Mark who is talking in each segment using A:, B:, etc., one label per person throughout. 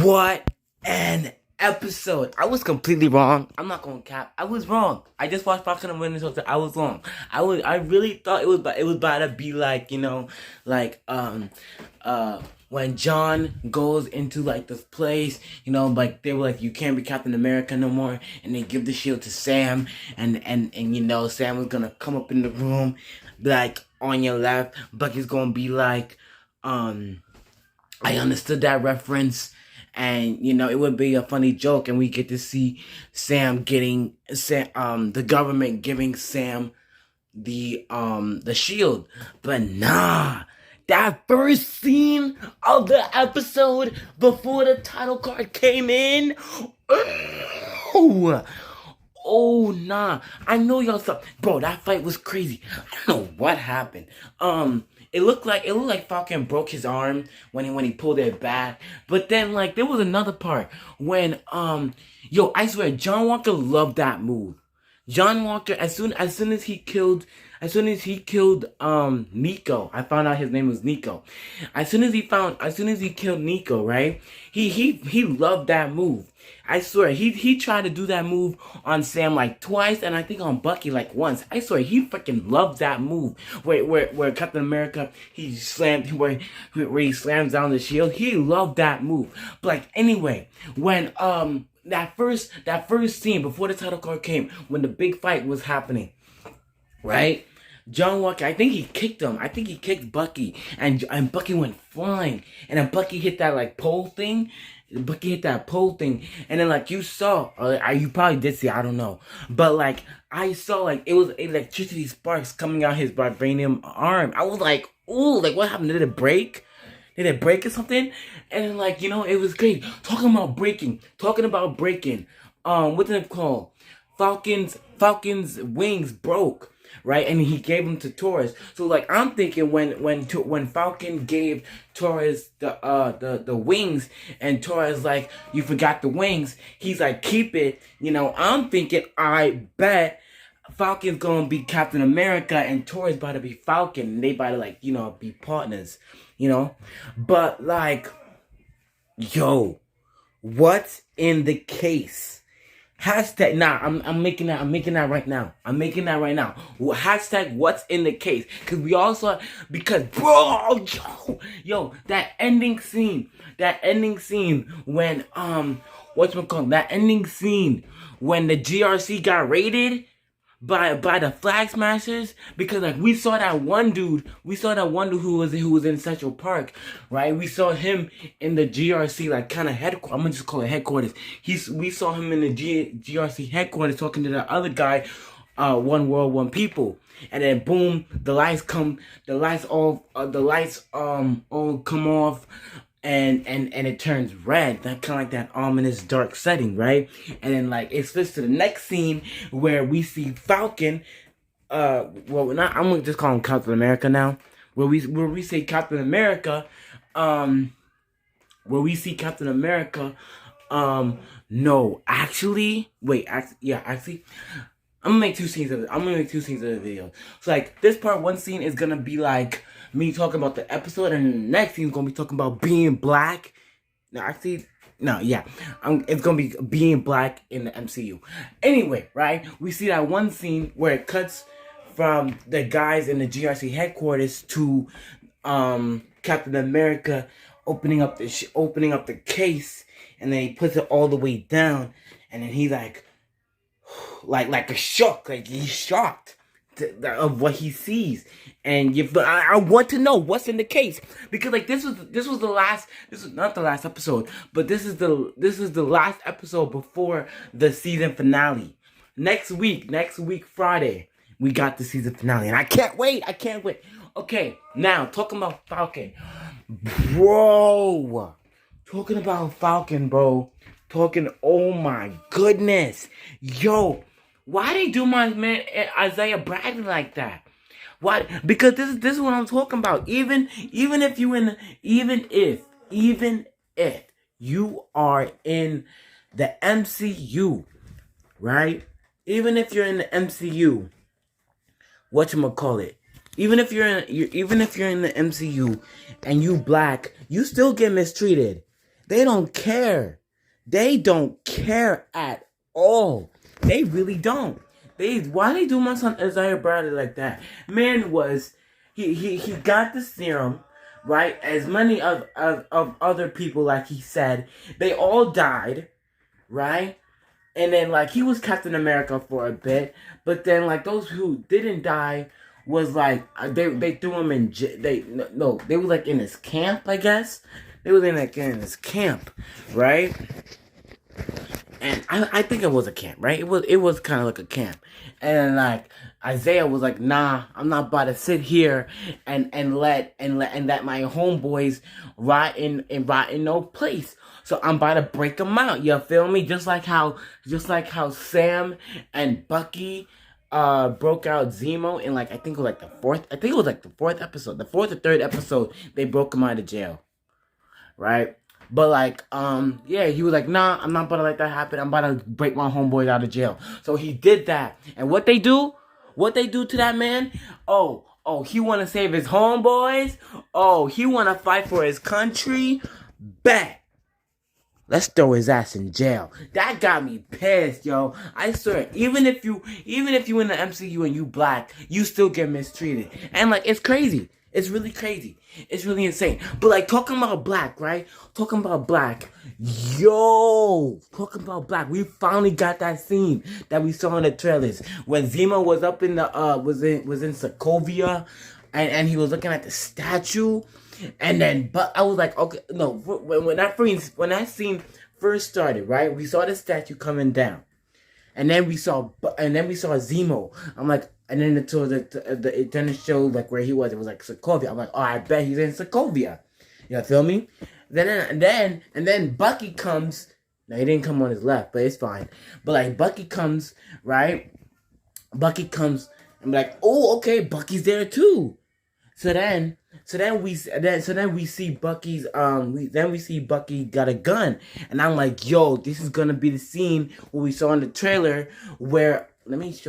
A: What an episode! I was completely wrong. I'm not gonna cap. I was wrong. I just watched Falcon and Winter Soldier. I was wrong. I really thought it was about to be like like when John goes into like this place, like they were like you can't be Captain America no more, and they give the shield to Sam, and Sam was gonna come up in the room, be like on your left. Bucky's gonna be like I understood that reference, and it would be a funny joke, and we get to see the government giving Sam the shield. But nah, that first scene of the episode before the title card came in, oh, oh nah. I know y'all saw, bro. That fight was crazy. I don't know what happened. It looked like Falcon broke his arm when he pulled it back. But then like there was another part when I swear John Walker loved that move. John Walker, as soon as he killed Nico, I found out his name was Nico. As soon as he killed Nico, right? He loved that move. I swear he tried to do that move on Sam like twice, and I think on Bucky like once. I swear he freaking loved that move where Captain America where he slams down the shield. He loved that move. But like anyway, when that first scene before the title card came, when the big fight was happening, right? John Walker, I think he kicked him. I think he kicked Bucky, and Bucky went flying, and then Bucky hit that like pole thing. Bucky hit that pole thing, and then like you saw, you probably did see, I don't know, but like I saw like it was electricity sparks coming out his vibranium arm. I was like, ooh, like what happened? Did it break? Did it break or something? And then, like, it was great. Talking about breaking. What's it called? Falcon's wings broke, right? And he gave them to Taurus. So like I'm thinking when Falcon gave Taurus the wings, and Taurus like, you forgot the wings, he's like, keep it. I'm thinking, I bet Falcon's gonna be Captain America and Taurus about to be Falcon, and they about to like, be partners, But like, yo, what's in the case? Hashtag, nah, I'm making that right now. Hashtag what's in the case? Because bro, yo, that ending scene when that ending scene when the GRC got raided by the Flag Smashers, because like we saw that one dude who was in Central Park, right? We saw him in the GRC like kind of headquarters. I'm gonna just call it headquarters. We saw him in the GRC headquarters talking to the other guy, One World, One People, and then boom, the lights all come off. And it turns red, that kind of like that ominous dark setting, right? And then like it flips to the next scene where we see Falcon. I'm gonna just call him Captain America now. Where we see Captain America. Where we see Captain America. No, actually, wait, actually. I'm gonna make two scenes of the video. So like this part one scene is gonna be like me talking about the episode, and the next scene is gonna be talking about being black. No, actually, no, yeah. It's gonna be being black in the MCU. Anyway, right? We see that one scene where it cuts from the guys in the GRC headquarters to Captain America opening up the case, and then he puts it all the way down, and then he like a shock, like he's shocked of what he sees, and I want to know what's in the case, because like this was not the last episode, but this is the last episode before the season finale. Next week Friday, we got the season finale, and I can't wait. Okay, now talking about Falcon, bro. Oh my goodness, yo, why they do my man Isaiah Bradley like that? Why? Because this is what I'm talking about. Even if you are in the MCU, right? Even if you're in the MCU, whatchamacallit? Even if you're in the MCU and you black, you still get mistreated. They don't care. They don't care at all. They really don't. Why they do my son Isaiah Bradley like that? Man was he got the serum, right? As many of other people, like he said, they all died, right? And then like he was Captain America for a bit, but then like those who didn't die was like they threw him in they were like in his camp, I guess. They was in his camp, right? And I think it was a camp, right? It was kind of like a camp, and like Isaiah was like, nah, I'm not about to sit here and let my homeboys rot in no place. So I'm about to break them out. You feel me? Just like how Sam and Bucky broke out Zemo in like I think it was like the fourth episode, the fourth or third episode. They broke him out of jail, right? But like, yeah, he was like, nah, I'm not about to let that happen. I'm about to break my homeboys out of jail. So he did that. And what they do to that man? Oh, he want to save his homeboys? Oh, he want to fight for his country? Bet. Let's throw his ass in jail. That got me pissed, yo. I swear, even if you in the MCU and you black, you still get mistreated. And like, it's crazy. It's really crazy. It's really insane. But like, talking about black, right? Talking about black. Yo! Talking about black. We finally got that scene that we saw in the trailers. When Zemo was up in the, was in Sokovia. And he was looking at the statue. And then, but I was like, okay, no. When that scene first started, right? We saw the statue coming down. And then we saw Zemo. I'm like, and then it showed like where he was. It was like Sokovia. I'm like, oh, I bet he's in Sokovia. You feel me? Then Bucky comes. No, he didn't come on his left, but it's fine. But like Bucky comes, right? Bucky comes. I'm like, oh, okay, Bucky's there too. So then we see Bucky's we see Bucky got a gun, and I'm like, yo, this is gonna be the scene where we saw in the trailer where let me get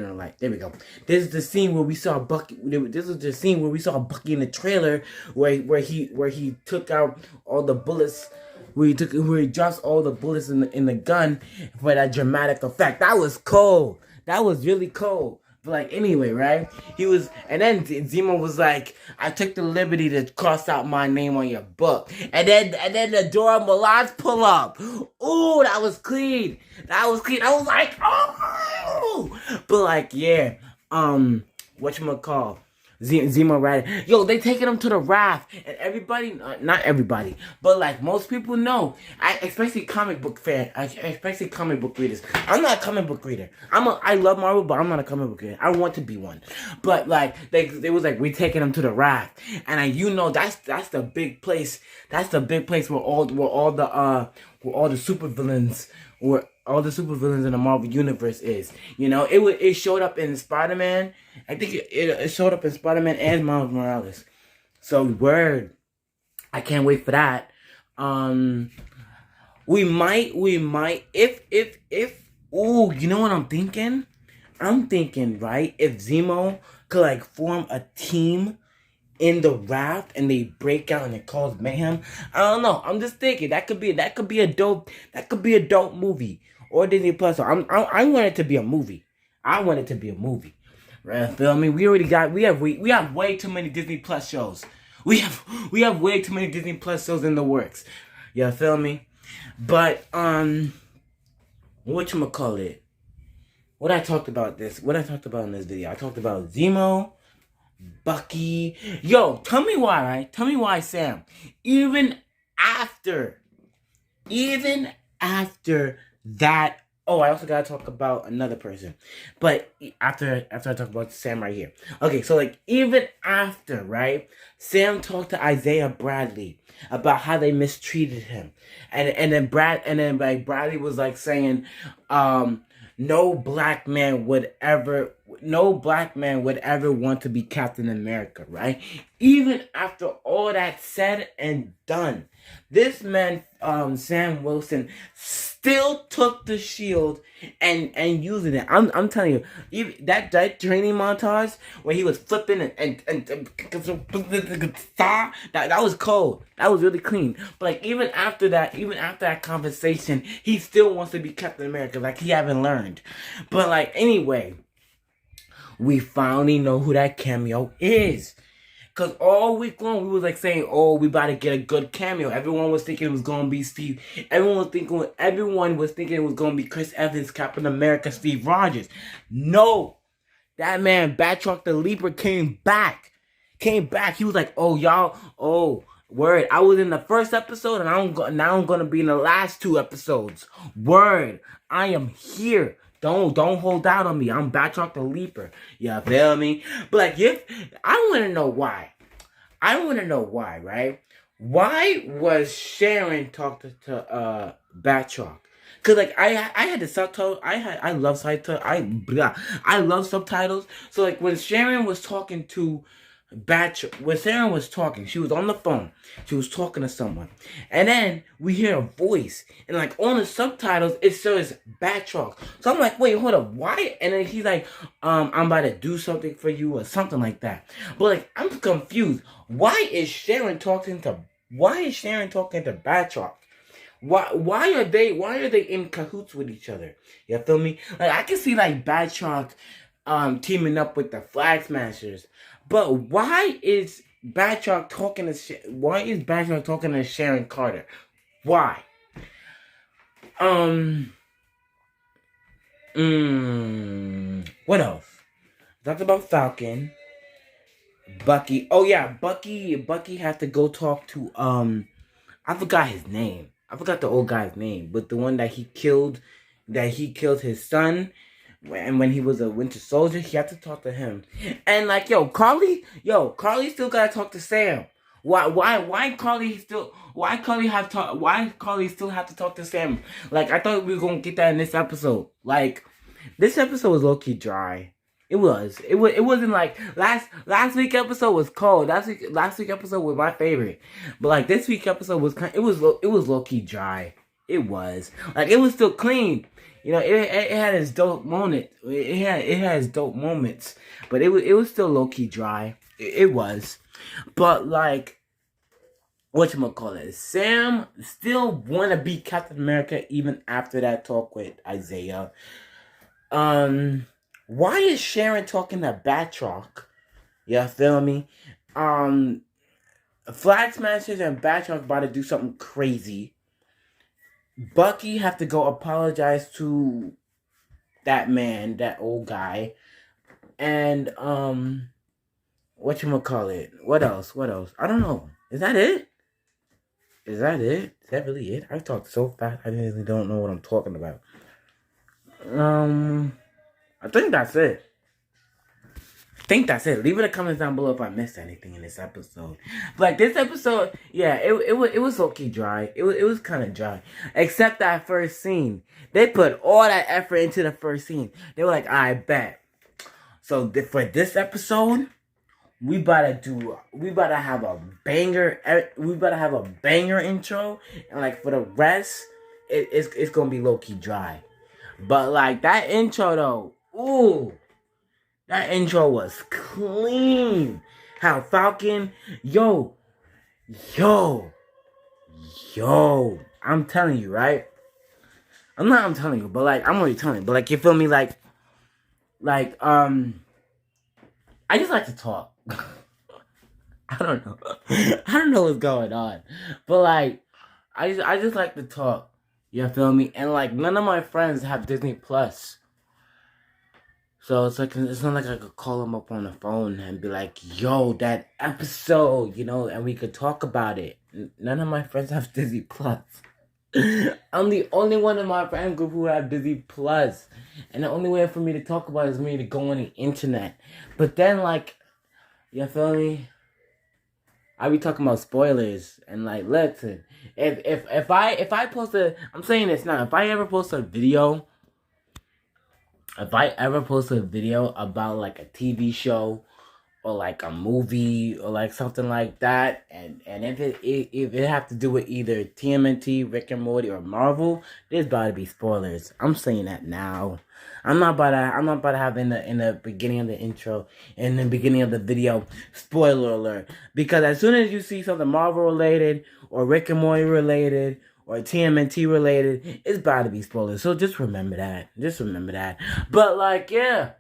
A: on the light. There we go. This is the scene where we saw Bucky. This is the scene where we saw Bucky in the trailer where he took out all the bullets. Where he drops all the bullets in the gun for that dramatic effect. That was cold. That was really cold. But like anyway, right? And then Zemo was like, I took the liberty to cross out my name on your book. And then the Dora Milaje pull up. Ooh, that was clean. I was like, oh. But like, yeah, whatchamacall? Zemo riding. Yo, they taking him to the raft, and everybody, not everybody, but like most people know, especially comic book readers. I'm not a comic book reader. I love Marvel, but I'm not a comic book reader. I want to be one, but like they was like, we taking him to the raft, and that's the big place. That's the big place where all the supervillains in the Marvel Universe is. You know, it showed up in Spider-Man. I think it showed up in Spider-Man and Miles Morales. So word. I can't wait for that. We might if ooh, you know what I'm thinking? I'm thinking, right, if Zemo could like form a team in the raft and they break out and it causes mayhem. I don't know. I'm just thinking that could be a dope movie. Or Disney Plus. I want it to be a movie. Right? Feel me? We have way too many Disney Plus shows. We have way too many Disney Plus shows in the works. You feel me? But whatchamacallit? What I talked about in this video. I talked about Zemo, Bucky. Yo, tell me why, right? Tell me why, Sam. Even after that. Oh, I also gotta talk about another person. But after I talk about Sam right here. Okay, so like even after, right? Sam talked to Isaiah Bradley about how they mistreated him. And then Bradley was like saying, no black man would ever want to be Captain America, right? Even after all that said and done, this man, Sam Wilson, still took the shield and using it. I'm telling you, even that training montage where he was flipping and that was cold. That was really clean. But like even after that conversation, he still wants to be Captain America. Like he haven't learned. But like anyway, we finally know who that cameo is. Cause all week long we was like saying, "Oh, we about to get a good cameo." Everyone was thinking it was gonna be Steve. Everyone was thinking it was gonna be Chris Evans, Captain America, Steve Rogers. No, that man, Batroc the Leaper, came back. He was like, "Oh, y'all, oh, word. I was in the first episode, and now I'm gonna be in the last 2 episodes. Word, I am here." Don't hold out on me. I'm Batroc the Leaper. You feel me? But like, I want to know why. Right? Why was Sharon talking to Batroc? Cause like I had the subtitle. I love subtitles. I love subtitles. So like when Sharon was talking to when Sharon was talking, she was on the phone. She was talking to someone. And then we hear a voice. And like on the subtitles, it says Batroc. So I'm like, wait, hold up, why? And then he's like, I'm about to do something for you or something like that. But like, I'm confused. Why is Sharon talking to Batroc? Why are they in cahoots with each other? You feel me? Like I can see like Batroc teaming up with the Flag Smashers. But why is Batroc talking to Sharon Carter? Why? What else? Talked about Falcon. Bucky. Oh yeah, Bucky had to go talk to I forgot his name. I forgot the old guy's name, but the one that he killed his son. And when he was a Winter Soldier, he had to talk to him. And like, Carly still gotta talk to Sam. Why Carly still have to talk to Sam? Like, I thought we were gonna get that in this episode. Like, this episode was low key dry. It was. It wasn't like last week episode was cold. Last week episode was my favorite. But like this week episode was it was low key dry. It was. Like it was still clean. You know, it had its dope moment. It had its dope moments, but it was still low key dry. It was, but like, whatchamacallit, Sam still wanna be Captain America even after that talk with Isaiah. Why is Sharon talking to Batroc? You feel me? Flag Smashers and Batroc about to do something crazy. Bucky have to go apologize to that man, that old guy. And, whatchamacallit? What else? I don't know. Is that it? Is that really it? I talked so fast, I really don't know what I'm talking about. I think that's it. Leave in the comments down below if I missed anything in this episode. Like this episode, yeah, it was okay dry. It was kind of dry, except that first scene. They put all that effort into the first scene. They were like, I bet. So for this episode, we about to have a banger. We about to have a banger intro, and like for the rest, it's gonna be low key dry. But like that intro though, ooh. That intro was clean. How Falcon, yo. I'm telling you, right? I'm telling you, but like, I'm already telling you. But like, you feel me? Like, I just like to talk. I don't know what's going on. But like, I just like to talk. You feel me? And like, none of my friends have Disney Plus. So it's not like I could call them up on the phone and be like, yo, that episode, you know, and we could talk about it. None of my friends have Disney Plus. I'm the only one in my friend group who have Disney Plus. And the only way for me to talk about it is me to go on the internet. But then, like, you feel me? I be talking about spoilers. And like, listen, if I post I'm saying this now, if I ever post a video about like a TV show or like a movie or like something like that, and if it have to do with either TMNT, Rick and Morty, or Marvel, there's about to be spoilers. I'm saying that now. I'm not about to have in the beginning of the intro, in the beginning of the video, spoiler alert. Because as soon as you see something Marvel related or Rick and Morty related or TMNT related, it's about to be spoilers. So just remember that. Just remember that. But like, yeah.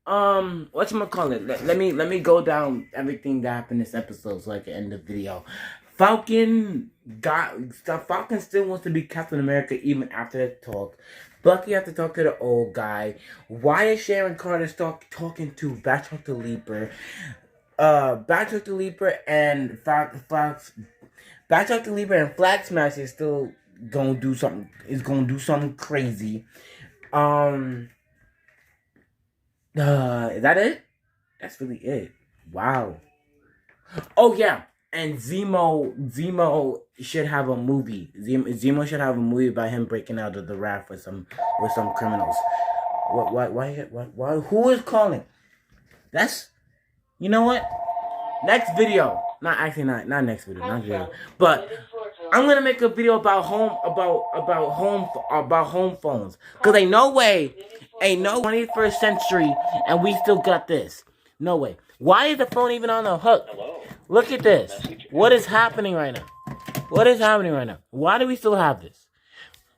A: Whatchamacallit? Let me go down everything that happened this episode so I can end the video. Falcon still wants to be Captain America even after that talk. Bucky have to talk to the old guy. Why is Sharon Carter talking to Batroc the Leaper? Batroc the Leaper and Batroc the Leaper and Flag Smash is still gonna do something. Is gonna do something crazy. Is that it? That's really it. Wow. Oh yeah, and Zemo should have a movie. Zemo should have a movie about him breaking out of the raft with some criminals. Why? Who is calling? That's, you know what? Next video. Not next video. Not video. But I'm gonna make a video about home phones. Cause ain't no 21st century and we still got this. No way. Why is the phone even on the hook? Hello. Look at this. What is happening right now? What is happening right now? Why do we still have this?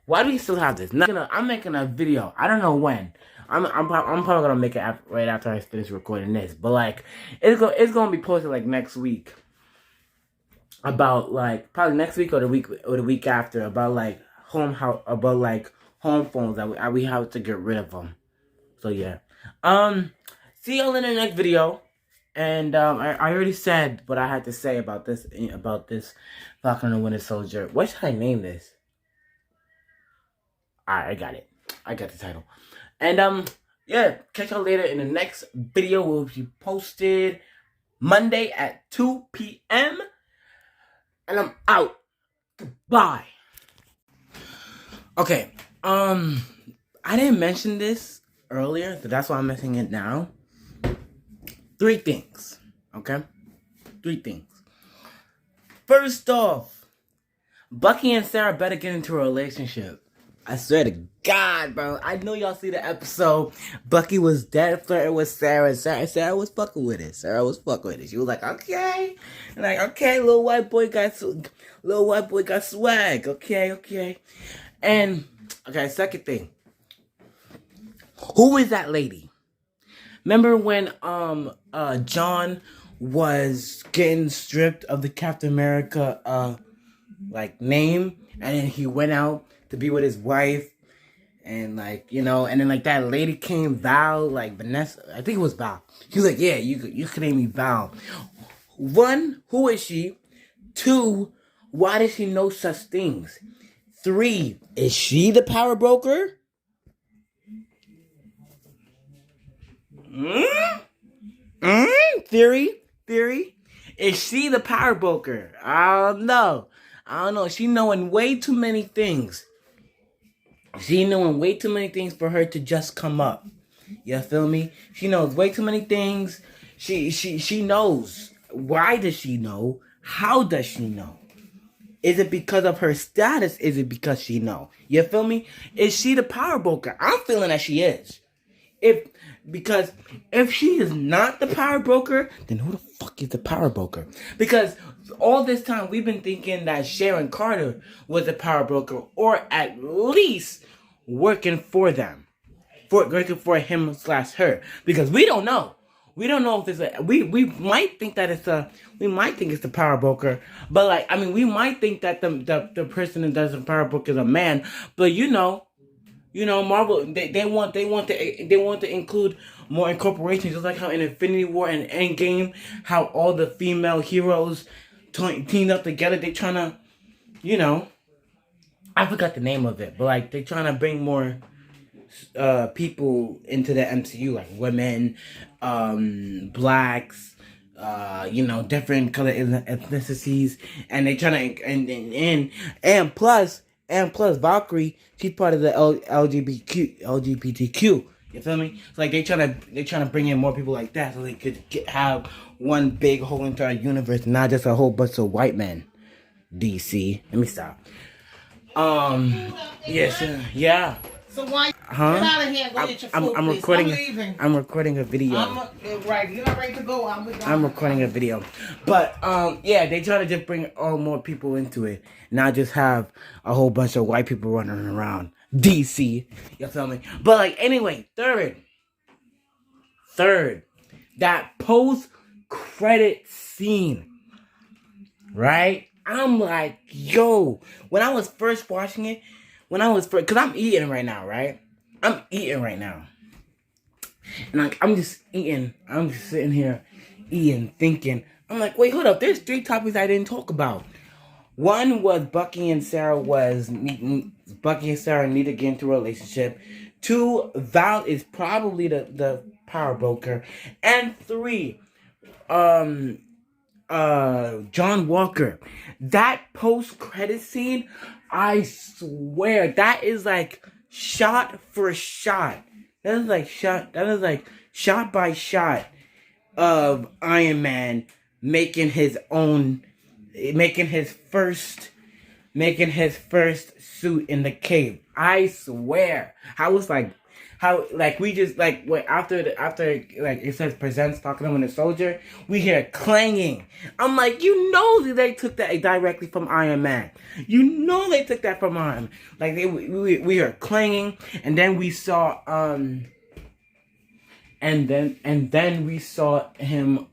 A: Why do we still have this? I'm making a video. I don't know when. I'm probably gonna make it right after I finish recording this. But like, it's gonna be posted like next week. About like probably next week or the week after, about like home phones that we have to get rid of them. So yeah. See y'all in the next video. And I already said what I had to say about this Falcon and the Winter Soldier. What should I name this? Alright, I got it. I got the title. And yeah, catch y'all later in the next video. Will be posted Monday at 2 p.m. And I'm out. Goodbye. Okay. I didn't mention this earlier, so that's why I'm mentioning it now. 3 things. Okay? 3 things. First off, Bucky and Sarah better get into a relationship. I swear to God, bro. I know y'all see the episode. Bucky was dead flirting with Sarah. Sarah was fucking with it. She was like, okay. Like, okay, little white boy got swag. Okay. And, okay, second thing. Who is that lady? Remember when John was getting stripped of the Captain America name, and then he went out to be with his wife, and and then like that lady came, Val, like Vanessa, I think it was Val. He was like, yeah, you could name me Val. 1, who is she? 2, why does she know such things? 3, is she the power broker? Theory. Is she the power broker? I don't know. She knowing way too many things. For her to just come up. You feel me? She knows way too many things. She knows. Why does she know? How does she know? Is it because of her status? Is it because she know? You feel me? Is she the power broker? I'm feeling that she is. Because if she is not the power broker, then who the fuck is the power broker? Because all this time we've been thinking that Sharon Carter was the power broker, or at least working for them, working for him/her. Because we don't know. We don't know if it's we might think that it's the power broker, but we might think that the person that does the power broker is a man, but Marvel, they want to include more incorporations, just like how in Infinity War and Endgame, how all the female heroes teamed up together. They trying to, I forgot the name of it, but they trying to bring more people into the MCU, like women, blacks, different color ethnicities, and they trying to and plus Valkyrie, she's part of the LGBTQ You feel me? It's like they trying to bring in more people like that so they could have one big whole entire universe, not just a whole bunch of white men. DC. Let me stop. Yes, yeah.
B: So why
A: Huh?
B: get out of here and go get your food,
A: I'm
B: please.
A: recording.
B: I'm leaving.
A: I'm recording a video.
B: Right, you're not ready to go.
A: I'm recording a video. But yeah, they try to just bring all more people into it, not just have a whole bunch of white people running around DC. You feel me? But like anyway, third, that post credit scene, right? I'm like, yo, when I was first watching it, because I'm eating right now, right? I'm eating right now. And like, I'm just eating. I'm just sitting here eating, thinking. I'm like, wait, hold up. There's 3 topics I didn't talk about. One was Bucky and Sarah need to get into a relationship. 2, Val is probably the power broker. And 3, John Walker. That post-credit scene, I swear, that is like shot for shot. That is like shot by shot of Iron Man making his first suit in the cave. I swear. After like it says presents talking to him and the soldier, we hear clanging. I'm like, you know that they took that directly from Iron Man. You know they took that from Iron Man. Like we heard clanging, and then we saw and then we saw him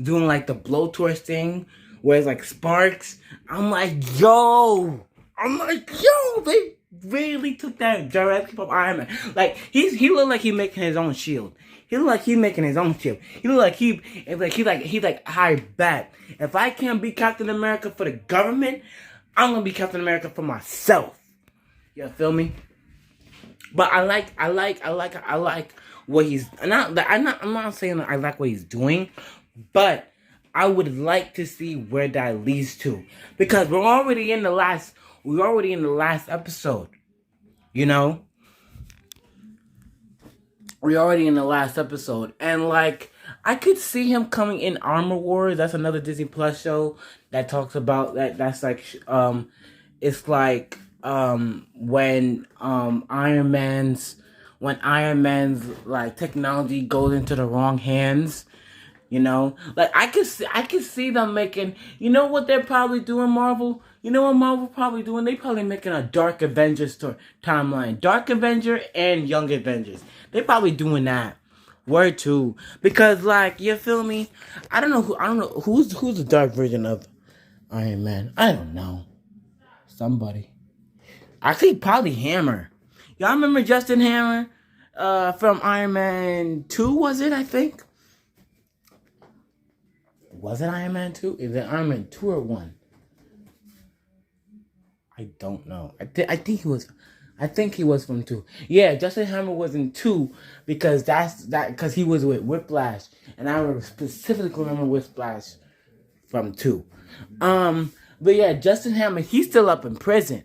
A: doing like the blowtorch thing where it's like sparks. I'm like, yo, they really took that directly from Iron Man. Like he looked like he making his own shield. He looked like he making his own shield. He looked like he's like, hi, bet. If I can't be Captain America for the government, I'm gonna be Captain America for myself. You feel me? But I like what he's I'm not saying that I like what he's doing, but I would like to see where that leads to, because we're already in the last episode. You know? We're already in the last episode. And like, I could see him coming in Armor Wars. That's another Disney Plus show that talks about that. That's like it's like when Iron Man's like technology goes into the wrong hands. You know, like I could see them making. You know what they're probably doing, Marvel. You know what Marvel probably doing? They probably making a Dark Avengers timeline, Dark Avenger and Young Avengers. They probably doing that. Word too, because like, you feel me? I don't know who's the dark version of Iron Man. I don't know. Somebody. I think probably Hammer. Y'all remember Justin Hammer from Iron Man 2? Was it? I think. Was it Iron Man 2? Is it Iron Man 2 or 1? I don't know. I think he was. I think he was from 2. Yeah, Justin Hammer was in 2 because because he was with Whiplash, and I specifically remember Whiplash from 2. But yeah, Justin Hammer, he's still up in prison,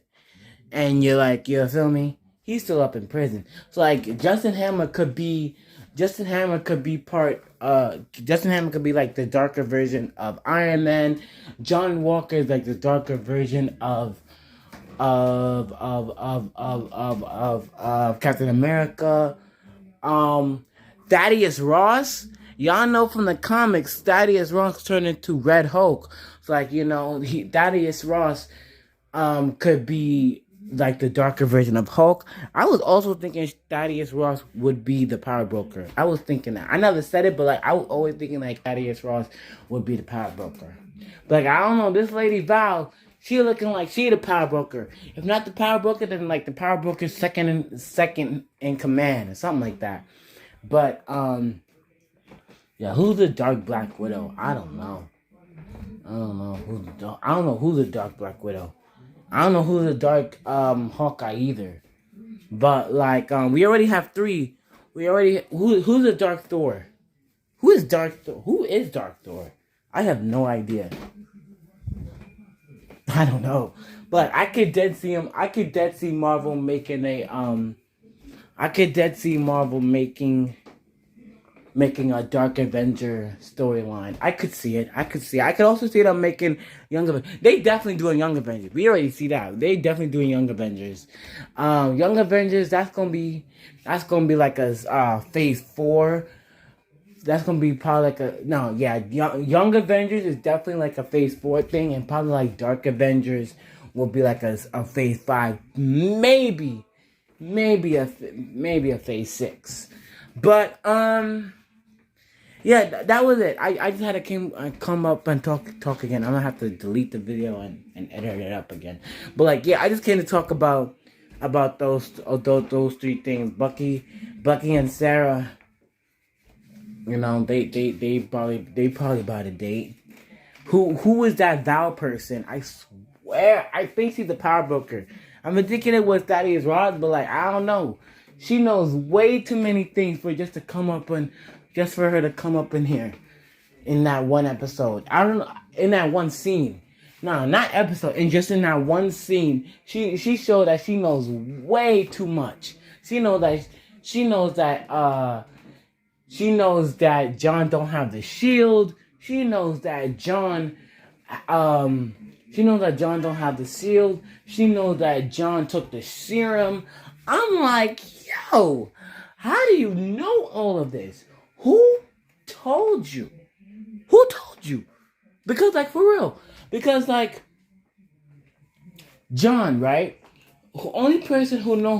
A: and you're like, you feel me? He's still up in prison. So like, Justin Hammer could be part. Justin Hammer could be like the darker version of Iron Man. John Walker is like the darker version of Captain America. Thaddeus Ross, y'all know from the comics, Thaddeus Ross turned into Red Hulk. So like, you know, Thaddeus Ross could be like the darker version of Hulk. I was also thinking Thaddeus Ross would be the power broker. I was thinking that. I never said it, but like I was always thinking like Thaddeus Ross would be the power broker. But like, I don't know, this lady Val, she looking like she the power broker. If not the power broker, then like the power broker's second in command or something like that. But yeah, who's the Dark Black Widow? I don't know who's the Dark Black Widow. I don't know who's the Dark Hawkeye either. But like we already have 3. Who's the Dark Thor? Who is Dark Thor? Who is Dark Thor? I have no idea. I don't know. But I could dead see Marvel making a I could dead see Marvel making a Dark Avenger storyline. I could see it. I could also see them making Young Avengers. They definitely doing Young Avengers. We already see that. They definitely doing Young Avengers. Young Avengers. That's gonna be like a phase 4. That's gonna be probably like Young Avengers is definitely like a phase 4 thing, and probably like Dark Avengers will be like a phase 5, maybe a phase 6. But yeah, that was it. I just had to come up and talk again. I'm gonna have to delete the video and edit it up again. But like, yeah, I just came to talk about those 3 things. Bucky and Sarah. You know, they probably about a date. Who is that Val person? I swear, I think she's the power broker. I'm thinking it was Thaddeus Ross, but like, I don't know. She knows way too many things for her to come up in here in that one episode. I don't know, in that one scene. No, not episode. And just in that one scene, she showed that she knows way too much. She knows that John don't have the shield. She knows that John don't have the shield. She knows that John took the serum. I'm like, yo, how do you know all of this? Who told you? Because like, for real. Because like, John, right? Only person we know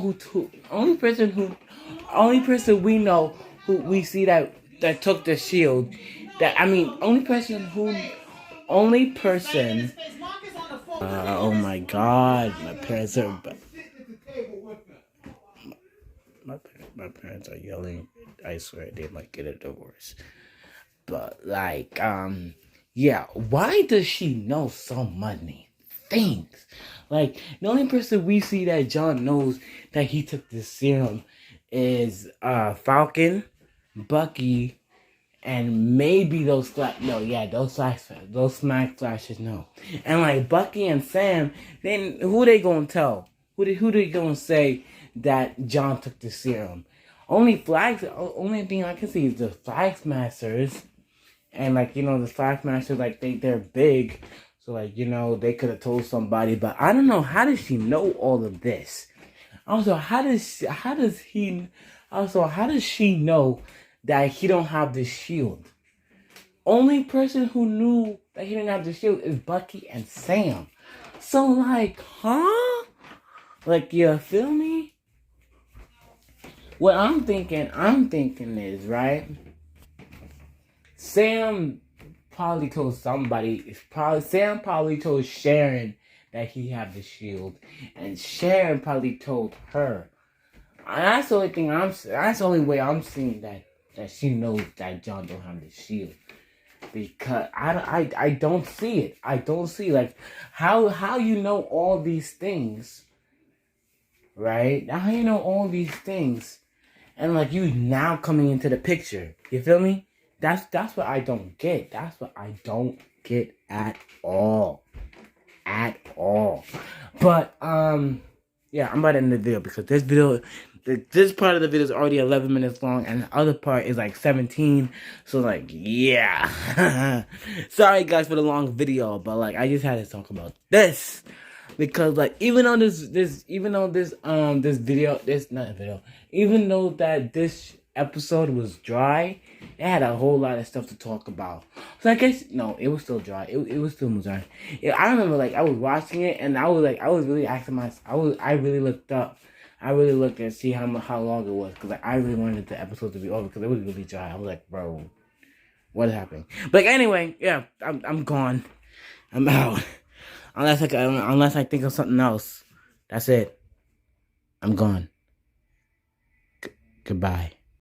A: who we see that took the shield. Oh my God, my parents are yelling. I swear they might get a divorce. But like, yeah, why does she know so many things? Like, the only person we see that John knows that he took the serum is Falcon, Bucky, and maybe those smack flashes, no. And like Bucky and Sam, then who they gonna tell? Who they gonna say that John took the serum? Only thing I can see is the Flag Masters. And like, you know, the Flag Masters, like they're big. So like, you know, they could have told somebody, but I don't know, how does she know all of this? Also, how does she know that he don't have the shield? Only person who knew that he didn't have the shield is Bucky and Sam. So like, huh? Like, you feel me? What I'm thinking is, right? Sam probably told somebody. Sam probably told Sharon that he had the shield, and Sharon probably told her. And that's the only thing that's the only way I'm seeing that she knows that John don't have the shield, because I don't see it. I don't see, like, how you know all these things, right? How you know all these things, and like you now coming into the picture. You feel me? That's what I don't get. That's what I don't get at all. But yeah, I'm about to end the video because this part of the video is already 11 minutes long, and the other part is like 17. So like, yeah. Sorry guys for the long video, but like, I just had to talk about this because like, even though this episode was dry, it had a whole lot of stuff to talk about. So I guess, no, it was still dry. It was still dry. Yeah, I remember, like, I was watching it, and I was really asking myself, I really looked and see how long it was, because like, I really wanted the episode to be over, because it was really dry. I was like, bro, what is happening? But anyway, yeah, I'm gone. I'm out. Unless I think of something else. That's it. I'm gone. Goodbye.